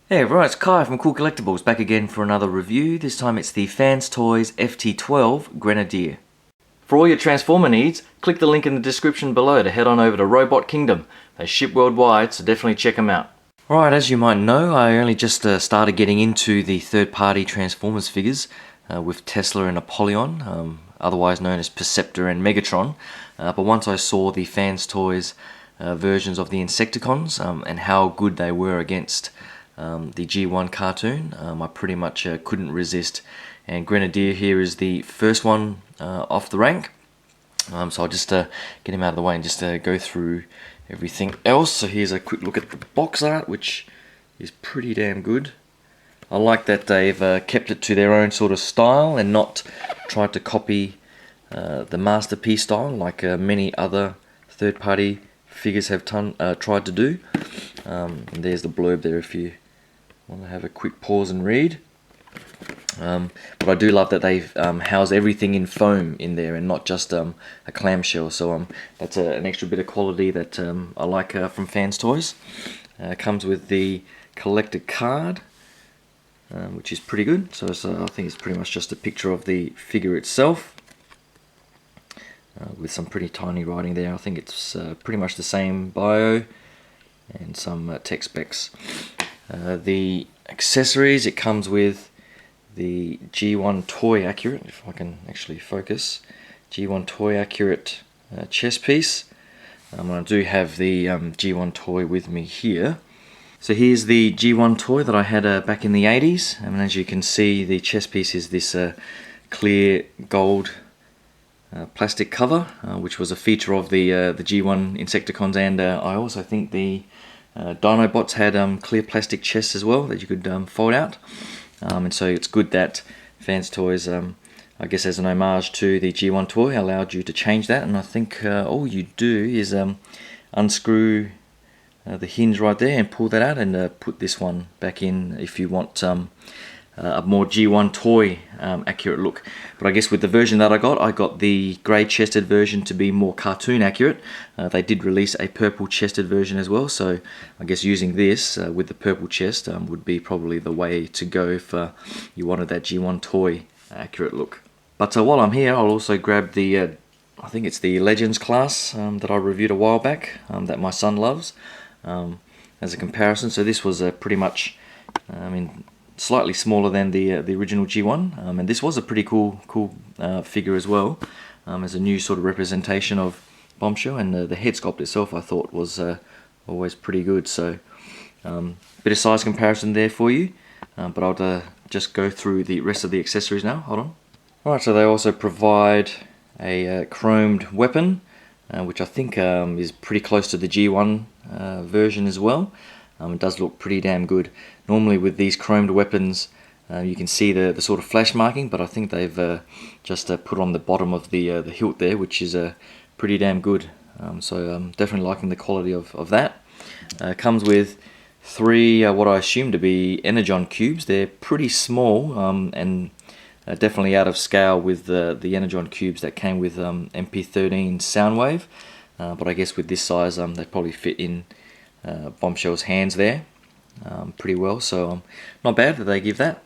Hey everyone, it's Kai from Kool Collectibles back again for another review. This time it's the Fans Toys FT-12 Grenadier. For all your Transformer needs, click the link in the description below to head on over to Robot Kingdom. They ship worldwide, so definitely check them out. Alright, as you might know, I only just started getting into the third-party Transformers figures with Tesla and Apollyon, otherwise known as Perceptor and Megatron. But once I saw the Fans Toys versions of the Insecticons and how good they were against the G1 cartoon, I pretty much couldn't resist, and Grenadier here is the first one off the rank, so I'll just get him out of the way and just go through everything else. So here's a quick look at the box art, which is pretty damn good. I like that they've kept it to their own sort of style and not tried to copy the Masterpiece style like many other third-party figures have tried to do. And there's the blurb there if you want to have a quick pause and read. But I do love that they've housed everything in foam in there and not just a clamshell, so that's an extra bit of quality that I like from Fans Toys. Comes with the collector card, which is pretty good, so I think it's pretty much just a picture of the figure itself, with some pretty tiny writing there. I think it's pretty much the same bio and some tech specs. The accessories, it comes with the G1 Toy Accurate, if I can actually focus, G1 Toy Accurate chest piece. I do have the G1 toy with me here. So here's the G1 toy that I had back in the 80s, and as you can see, the chest piece is this clear gold plastic cover, which was a feature of the G1 Insecticons, and I also think the Dinobots had clear plastic chests as well that you could fold out, and so it's good that Fans Toys, I guess as an homage to the G1 toy, allowed you to change that. And I think all you do is unscrew the hinge right there and pull that out and put this one back in if you want a more G1 toy accurate look. But I guess with the version that I got the grey chested version to be more cartoon accurate. They did release a purple chested version as well, so I guess using this with the purple chest would be probably the way to go if you wanted that G1 toy accurate look. But while I'm here, I'll also grab the I think it's the Legends class that I reviewed a while back, that my son loves, as a comparison. So this was pretty much slightly smaller than the original G1, and this was a pretty cool figure as well, as a new sort of representation of Bombshell, and the head sculpt itself I thought was always pretty good. So bit of size comparison there for you, but I'll just go through the rest of the accessories now. Hold on. Alright, so they also provide a chromed weapon, which I think is pretty close to the G1 version as well. It does look pretty damn good. Normally with these chromed weapons, you can see the sort of flash marking, but I think they've just put on the bottom of the hilt there, which is pretty damn good. So I'm definitely liking the quality of that. Comes with 3 what I assume to be Energon cubes. They're pretty small and definitely out of scale with the Energon cubes that came with MP13 Soundwave. But I guess with this size, they probably fit in Bombshell's hands there pretty well, so not bad that they give that.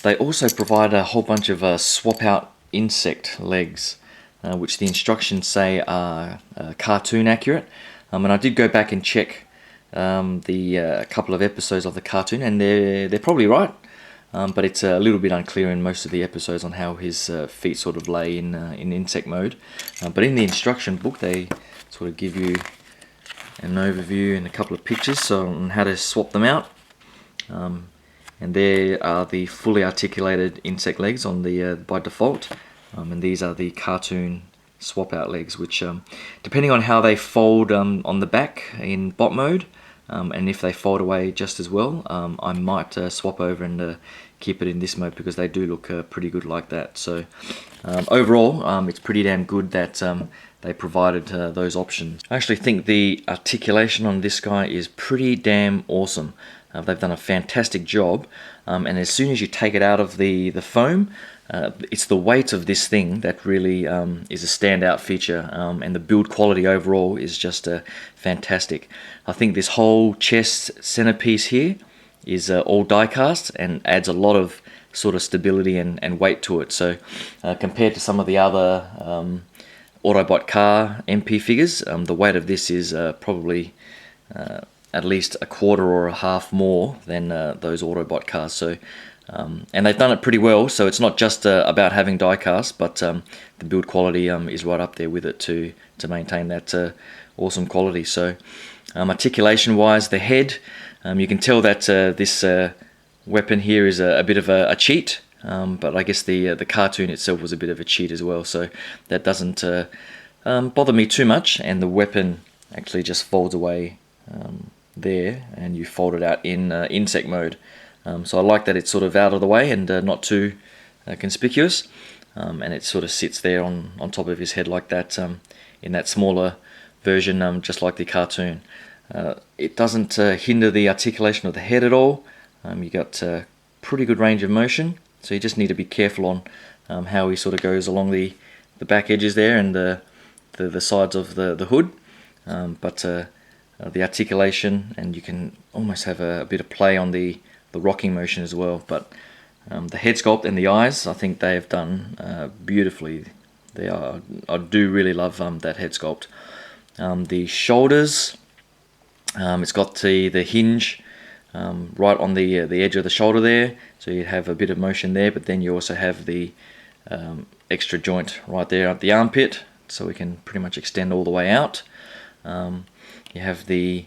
They also provide a whole bunch of swap out insect legs, which the instructions say are cartoon accurate, and I did go back and check the couple of episodes of the cartoon, and they're probably right, but it's a little bit unclear in most of the episodes on how his feet sort of lay in insect mode. But in the instruction book they sort of give you an overview and a couple of pictures on how to swap them out, and there are the fully articulated insect legs on the by default, and these are the cartoon swap out legs, which depending on how they fold on the back in bot mode, and if they fold away just as well, I might swap over and keep it in this mode, because they do look pretty good like that. So overall, it's pretty damn good that they provided those options. I actually think the articulation on this guy is pretty damn awesome. They've done a fantastic job, and as soon as you take it out of the foam, it's the weight of this thing that really is a standout feature, and the build quality overall is just fantastic. I think this whole chest centerpiece here is all die cast and adds a lot of sort of stability and weight to it. So compared to some of the other Autobot car MP figures, the weight of this is probably at least a quarter or a half more than those Autobot cars. So and they've done it pretty well, so it's not just about having die cast, but the build quality is right up there with it to maintain that awesome quality. So articulation wise, the head, you can tell that this weapon here is a bit of a cheat, but I guess the cartoon itself was a bit of a cheat as well, so that doesn't bother me too much. And the weapon actually just folds away there, and you fold it out in insect mode. So I like that it's sort of out of the way and not too conspicuous, and it sort of sits there on top of his head like that, in that smaller version, just like the cartoon. It doesn't hinder the articulation of the head at all. You got pretty good range of motion, so you just need to be careful on how he sort of goes along the back edges there and the sides of the hood, but the articulation, and you can almost have a bit of play on the rocking motion as well. But the head sculpt and the eyes, I think they have done beautifully. I do really love that head sculpt. The shoulders, it's got the hinge right on the edge of the shoulder there, so you have a bit of motion there, but then you also have the extra joint right there at the armpit, so we can pretty much extend all the way out. You have the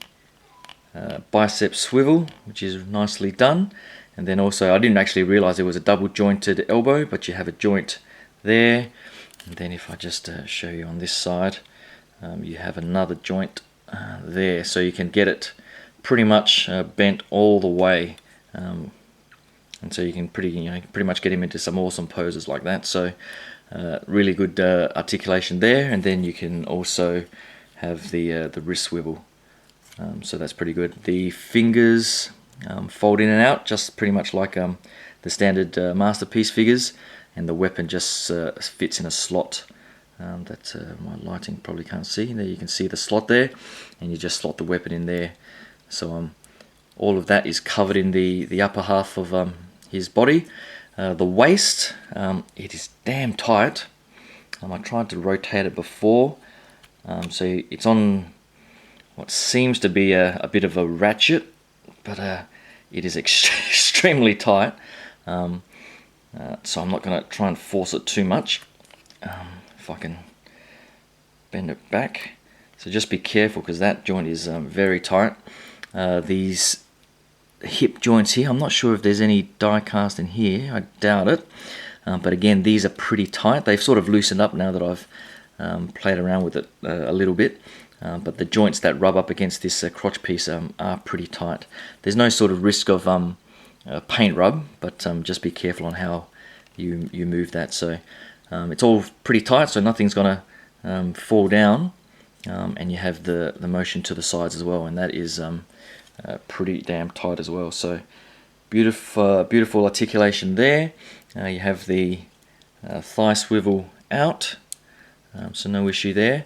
bicep swivel, which is nicely done, and then also I didn't actually realize there was a double jointed elbow, but you have a joint there, and then if I just show you on this side, you have another joint there, so you can get it pretty much bent all the way, and so you can pretty much get him into some awesome poses like that. So really good articulation there, and then you can also have the wrist swivel. So that's pretty good. The fingers fold in and out, just pretty much like the standard Masterpiece figures, and the weapon just fits in a slot that my lighting probably can't see. There you can see the slot there, and you just slot the weapon in there. So all of that is covered in the upper half of his body. The waist, it is damn tight. I tried to rotate it before, so it's on what seems to be a bit of a ratchet, but it is extremely tight, so I'm not going to try and force it too much. If I can bend it back, so just be careful because that joint is very tight. These hip joints here, I'm not sure if there's any die cast in here, I doubt it, but again, these are pretty tight. They've sort of loosened up now that I've played around with it a little bit. But the joints that rub up against this crotch piece are pretty tight. There's no sort of risk of paint rub, but just be careful on how you move that. So it's all pretty tight, so nothing's going to fall down, and you have the motion to the sides as well, and that is pretty damn tight as well. So beautiful articulation there. You have the thigh swivel out, so no issue there.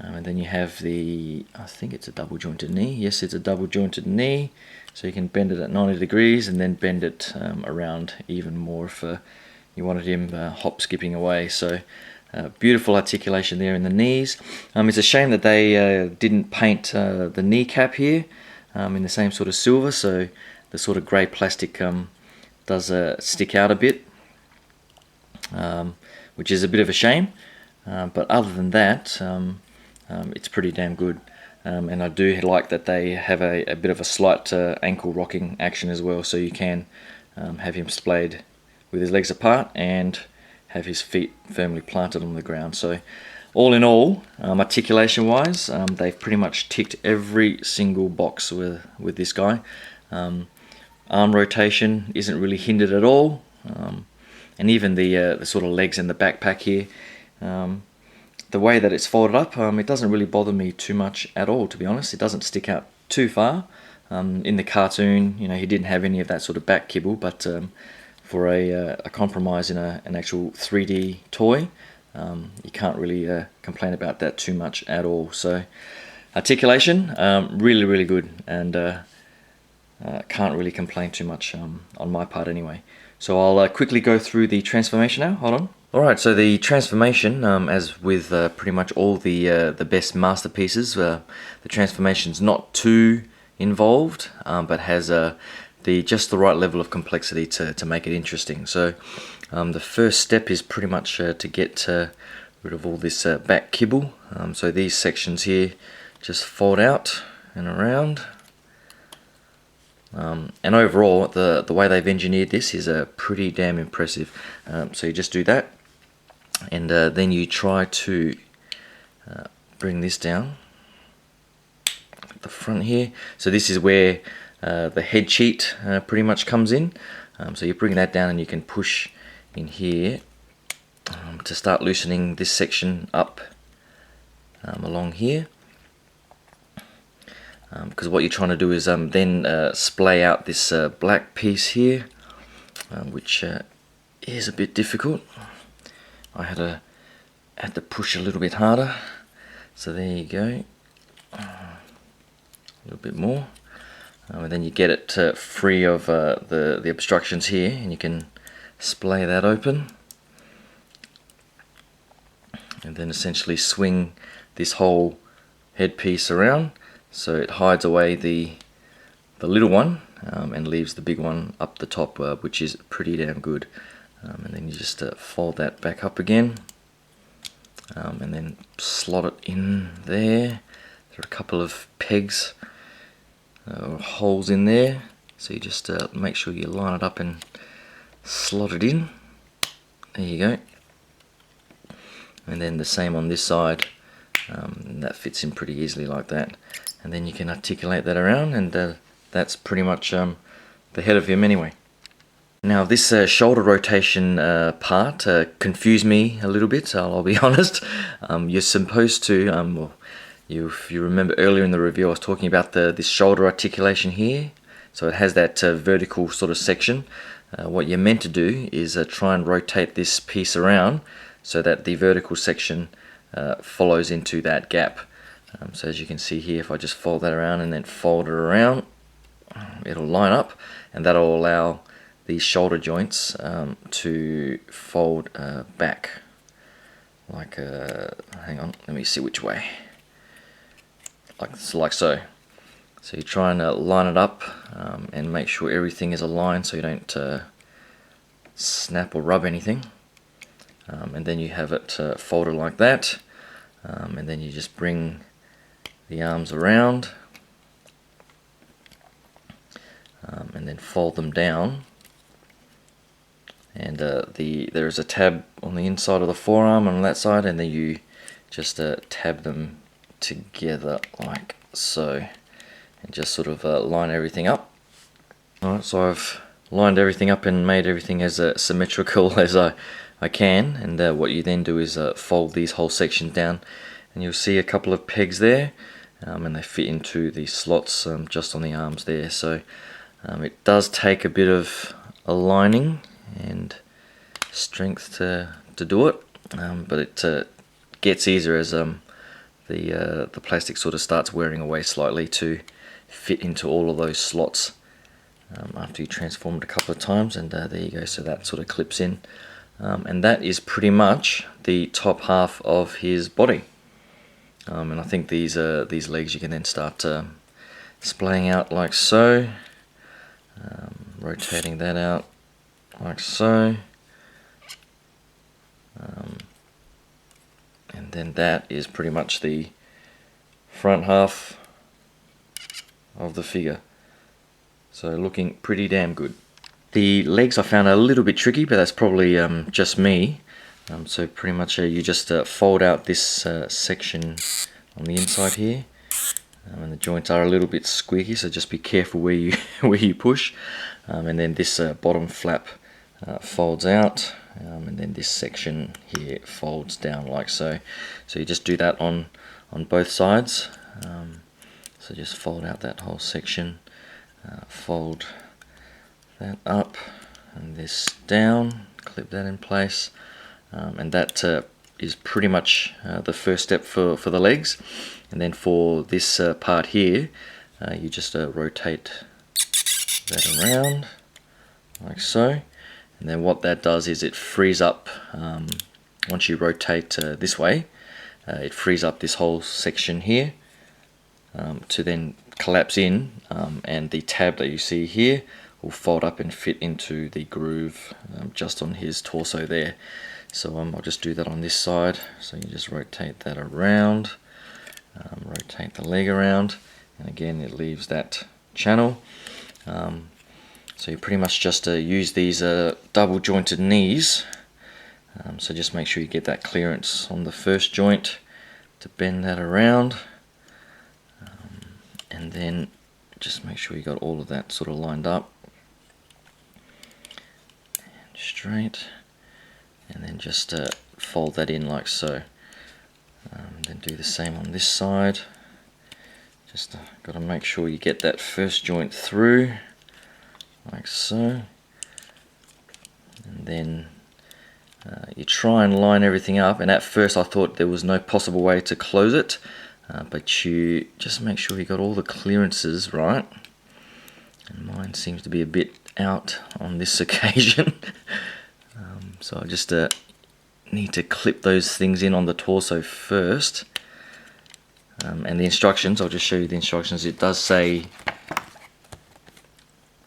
And then you have I think it's a double jointed knee. Yes, it's a double jointed knee. So you can bend it at 90 degrees and then bend it around even more if you wanted him hop skipping away. So beautiful articulation there in the knees. It's a shame that they didn't paint the kneecap here in the same sort of silver. So the sort of grey plastic does stick out a bit, which is a bit of a shame. But other than that, it's pretty damn good, and I do like that they have a bit of a slight ankle rocking action as well, so you can have him splayed with his legs apart and have his feet firmly planted on the ground. So all in all, articulation wise, they've pretty much ticked every single box with this guy. Arm rotation isn't really hindered at all, and even the sort of legs and the backpack here, the way that it's folded up, it doesn't really bother me too much at all, to be honest. It doesn't stick out too far. In the cartoon, he didn't have any of that sort of back kibble, but for a compromise in an actual 3D toy, you can't really complain about that too much at all. So articulation, really good, and can't really complain too much on my part anyway. So I'll quickly go through the transformation now. Hold on. Alright, so the transformation, as with pretty much all the best masterpieces, the transformation's not too involved, but has just the right level of complexity to make it interesting. So the first step is pretty much to get rid of all this back kibble. So these sections here just fold out and around. And overall, the way they've engineered this is pretty damn impressive. So you just do that, and then you try to bring this down at the front here. So this is where the head cheat pretty much comes in. So you bring that down and you can push in here to start loosening this section up along here. Because what you're trying to do is then splay out this black piece here, which is a bit difficult. I had to push a little bit harder. So there you go, a little bit more, and then you get it free of the obstructions here, and you can splay that open, and then essentially swing this whole headpiece around, so it hides away the little one and leaves the big one up the top, which is pretty damn good. And then you just fold that back up again, and then slot it in there. There are a couple of pegs or holes in there, so you just make sure you line it up and slot it in. There you go. And then the same on this side, and that fits in pretty easily like that. And then you can articulate that around, and that's pretty much the head of him anyway. Now this shoulder rotation part confused me a little bit, I'll be honest. You're supposed to, well, if you remember earlier in the review, I was talking about this shoulder articulation here. So it has that vertical sort of section. What you're meant to do is try and rotate this piece around so that the vertical section follows into that gap. So as you can see here, if I just fold that around and then fold it around, it'll line up, and that'll allow these shoulder joints to fold back, like hang on, let me see which way, like so. So you try and line it up and make sure everything is aligned so you don't snap or rub anything, and then you have it folded like that, and then you just bring the arms around and then fold them down. And there is a tab on the inside of the forearm and on that side, and then you just tab them together like so, and just sort of line everything up. Alright, so I've lined everything up and made everything as symmetrical as I can, and what you then do is fold these whole sections down, and you'll see a couple of pegs there, and they fit into the slots just on the arms there. So it does take a bit of aligning and strength to do it, but it gets easier as the plastic sort of starts wearing away slightly to fit into all of those slots after you transform it a couple of times. And there you go, so that sort of clips in, and that is pretty much the top half of his body. And I think these legs you can then start splaying out like so, rotating that out like so, and then that is pretty much the front half of the figure. So looking pretty damn good. The legs I found a little bit tricky, but that's probably just me. So pretty much you just fold out this section on the inside here, and the joints are a little bit squeaky, so just be careful where you push. And then this bottom flap folds out, and then this section here folds down like so. So you just do that on both sides. So just fold out that whole section, fold that up and this down, clip that in place, and that is pretty much the first step for the legs. And then for this part here, you just rotate that around like so, and then what that does is it frees up, once you rotate this way, it frees up this whole section here to then collapse in, and the tab that you see here will fold up and fit into the groove just on his torso there. So I'll just do that on this side. So you just rotate that around, rotate the leg around, and again it leaves that channel. So you pretty much just use these double jointed knees, so just make sure you get that clearance on the first joint to bend that around, and then just make sure you got all of that sort of lined up and straight, and then just fold that in like so. Then do the same on this side. Just got to make sure you get that first joint through like so, and then you try and line everything up. And at first I thought there was no possible way to close it, but you just make sure you got all the clearances right, and mine seems to be a bit out on this occasion. So I just need to clip those things in on the torso first, and the instructions, I'll just show you the instructions. It does say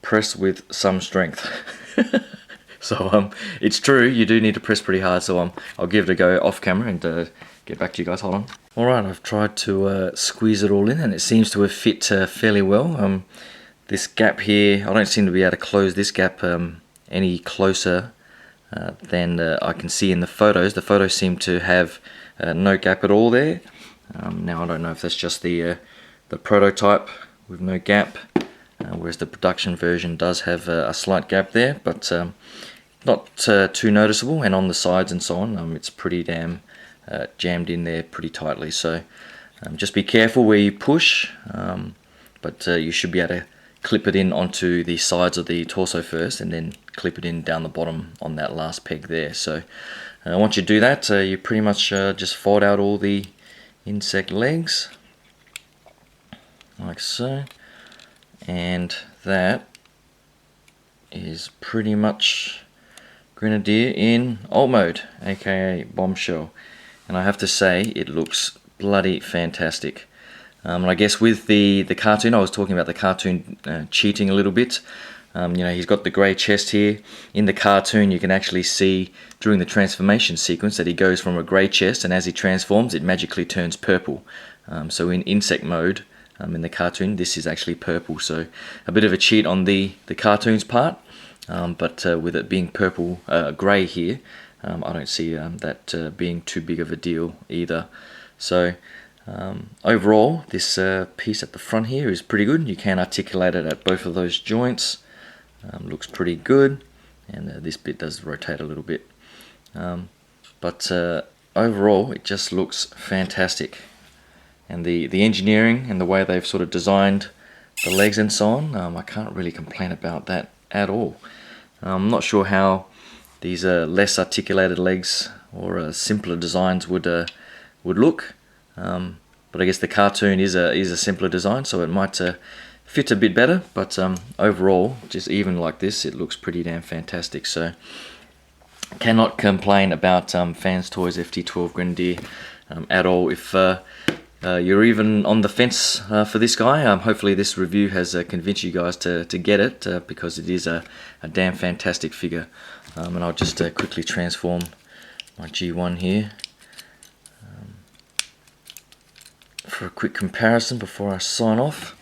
press with some strength. So it's true, you do need to press pretty hard, so I'll give it a go off camera and get back to you guys. Hold on. Alright, I've tried to squeeze it all in, and it seems to have fit fairly well. This gap here, I don't seem to be able to close this gap any closer than I can see in the photos. The photos seem to have no gap at all there. Now I don't know if that's just the prototype with no gap, whereas the production version does have a slight gap there, but not too noticeable. And on the sides and so on, it's pretty damn jammed in there pretty tightly. So just be careful where you push, but you should be able to clip it in onto the sides of the torso first, and then clip it in down the bottom on that last peg there. So once you do that, you pretty much just fold out all the insect legs like so, and that is pretty much Grenadier in alt mode, aka Bombshell. And I have to say, it looks bloody fantastic. And I guess with the cartoon, I was talking about the cartoon cheating a little bit. You know, he's got the grey chest here. In the cartoon, you can actually see during the transformation sequence that he goes from a grey chest, and as he transforms, it magically turns purple. So in insect mode, in the cartoon, this is actually purple. So a bit of a cheat on the cartoon's part, but with it being purple, grey here, I don't see that being too big of a deal either. So overall, this piece at the front here is pretty good. You can articulate it at both of those joints. Looks pretty good, and this bit does rotate a little bit, but overall it just looks fantastic. And the engineering and the way they've sort of designed the legs and so on, I can't really complain about that at all. I'm not sure how these less articulated legs or simpler designs would look, but I guess the cartoon is a simpler design, so it might fit a bit better, but overall, just even like this, it looks pretty damn fantastic. So cannot complain about Fans Toys FT-12 Grenadier at all. If you're even on the fence for this guy, hopefully this review has convinced you guys to get it, because it is a damn fantastic figure. And I'll just quickly transform my G1 here for a quick comparison before I sign off.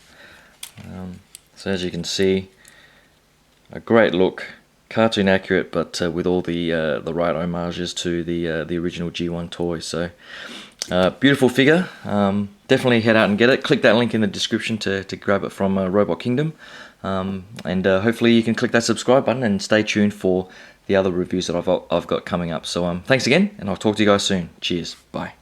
So as you can see, a great look, cartoon accurate, but with all the right homages to the original G1 toy. So beautiful figure. Definitely head out and get it. Click that link in the description to grab it from Robot Kingdom, and hopefully you can click that subscribe button and stay tuned for the other reviews that I've got coming up. So thanks again, and I'll talk to you guys soon. Cheers, bye.